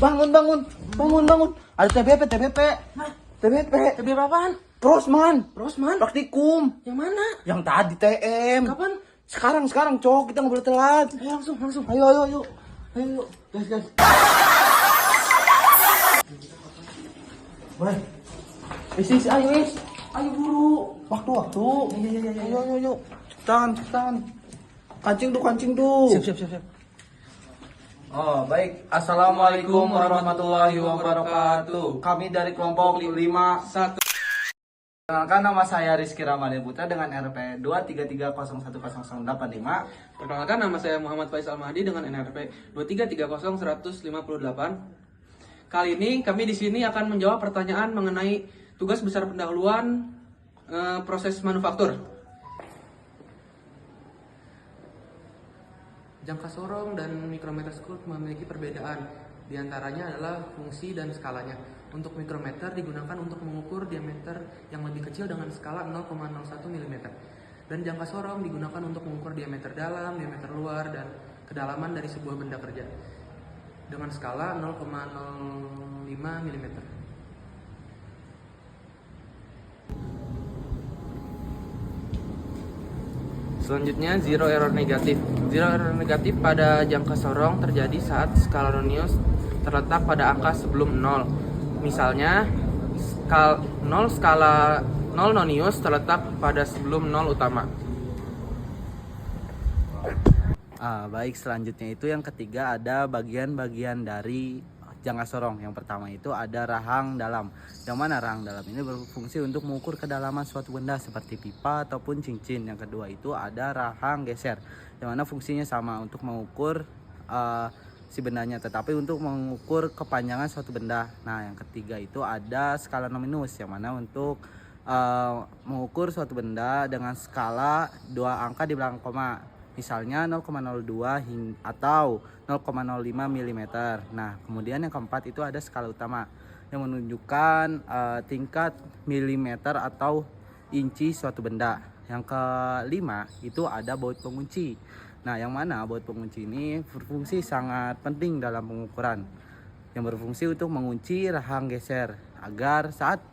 Bangun, bangun, bangun, bangun. Ada TBP, TBP. Hah? TBP. TBP apaan? Prosman. Rosman? Praktikum. Yang mana? Yang tadi TM. Kapan? Sekarang, cowok. Kita nggak boleh telat. Ayo langsung. Ayo. Ayo, yuk. Guys. Woi. Is, ayo, Is. Ayo buru. Waktu. Iya. Ayo. Cepetan. Kancing tuh. Siap. Oh, baik. Assalamualaikum warahmatullahi wabarakatuh. Kami dari kelompok 51. Perkenalkan, nama saya Rizky Ramadhan Putra dengan RP 233010085. Perkenalkan, nama saya Muhammad Faisal Mahdi dengan NRP 2330158. Kali ini kami di sini akan menjawab pertanyaan mengenai tugas besar pendahuluan proses manufaktur. Jangka sorong dan mikrometer skut memiliki perbedaan. Di antaranya adalah fungsi dan skalanya. Untuk mikrometer digunakan untuk mengukur diameter yang lebih kecil dengan skala 0,01 mm. Dan jangka sorong digunakan untuk mengukur diameter dalam, diameter luar, dan kedalaman dari sebuah benda kerja dengan skala 0,05 mm. Selanjutnya, zero error negatif. Zero error negatif pada jangka sorong terjadi saat skala nonius terletak pada angka sebelum 0. Misalnya, skala 0 nonius terletak pada sebelum 0 utama. Baik, selanjutnya itu yang ketiga ada bagian-bagian dari jangka sorong. Yang pertama itu ada rahang dalam. Yang mana rahang dalam ini berfungsi untuk mengukur kedalaman suatu benda seperti pipa ataupun cincin. Yang kedua itu ada rahang geser, yang mana fungsinya sama untuk mengukur si bendanya, tetapi untuk mengukur kepanjangan suatu benda. Nah, yang ketiga itu ada skala nominus, yang mana untuk mengukur suatu benda dengan skala 2 angka di belakang koma. Misalnya 0,02 atau 0,05 mm. Nah, kemudian yang keempat itu ada skala utama yang menunjukkan tingkat milimeter atau inci suatu benda. Yang kelima itu ada baut pengunci. Nah, yang mana baut pengunci ini berfungsi sangat penting dalam pengukuran, yang berfungsi untuk mengunci rahang geser agar saat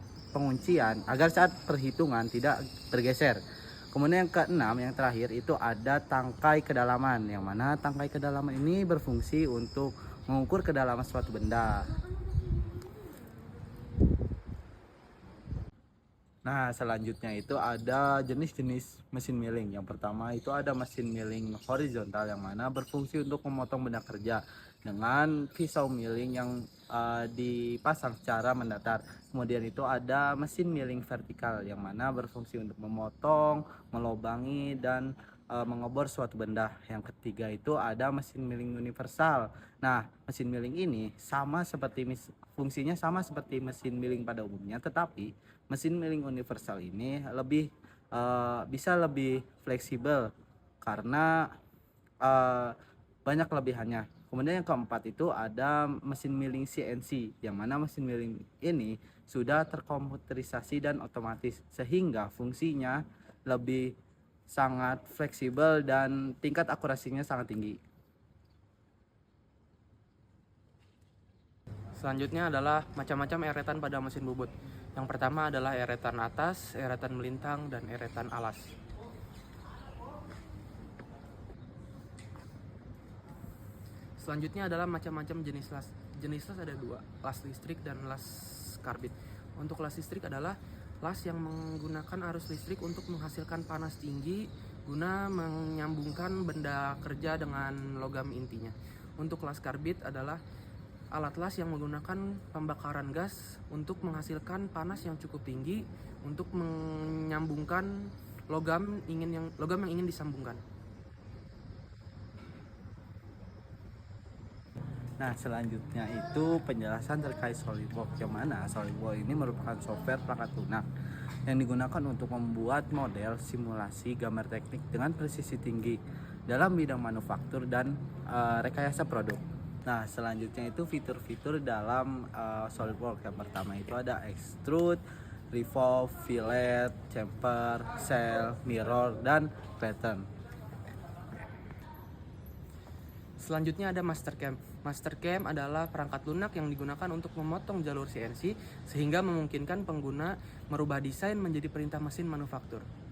perhitungan tidak bergeser. Kemudian yang keenam, yang terakhir itu ada tangkai kedalaman, yang mana tangkai kedalaman ini berfungsi untuk mengukur kedalaman suatu benda. Nah, selanjutnya itu ada jenis-jenis mesin milling. Yang pertama itu ada mesin milling horizontal, yang mana berfungsi untuk memotong benda kerja dengan pisau milling yang dipasang secara mendatar. Kemudian itu ada mesin milling vertikal, yang mana berfungsi untuk memotong, melobangi, dan mengebor suatu benda. Yang ketiga itu ada mesin milling universal. Nah, mesin milling ini fungsinya sama seperti mesin milling pada umumnya, tetapi mesin milling universal ini bisa lebih fleksibel karena banyak kelebihannya. Kemudian yang keempat itu ada mesin milling CNC, yang mana mesin milling ini sudah terkomputerisasi dan otomatis, sehingga fungsinya lebih sangat fleksibel dan tingkat akurasinya sangat tinggi. Selanjutnya adalah macam-macam eretan pada mesin bubut. Yang pertama adalah eretan atas, eretan melintang, dan eretan alas. Selanjutnya adalah macam-macam jenis las. Jenis las ada 2, las listrik dan las karbit. Untuk las listrik adalah las yang menggunakan arus listrik untuk menghasilkan panas tinggi guna menyambungkan benda kerja dengan logam intinya. Untuk las karbit adalah alat las yang menggunakan pembakaran gas untuk menghasilkan panas yang cukup tinggi untuk menyambungkan logam yang ingin disambungkan. Nah, selanjutnya itu penjelasan terkait SolidWorks, yang mana SolidWorks ini merupakan software perangkat lunak yang digunakan untuk membuat model simulasi gambar teknik dengan presisi tinggi dalam bidang manufaktur dan rekayasa produk. Nah, selanjutnya itu fitur-fitur dalam SolidWorks. Yang pertama itu ada extrude, revolve, fillet, chamfer, cell, mirror, dan pattern. Selanjutnya ada Mastercam. Mastercam adalah perangkat lunak yang digunakan untuk memotong jalur CNC sehingga memungkinkan pengguna merubah desain menjadi perintah mesin manufaktur.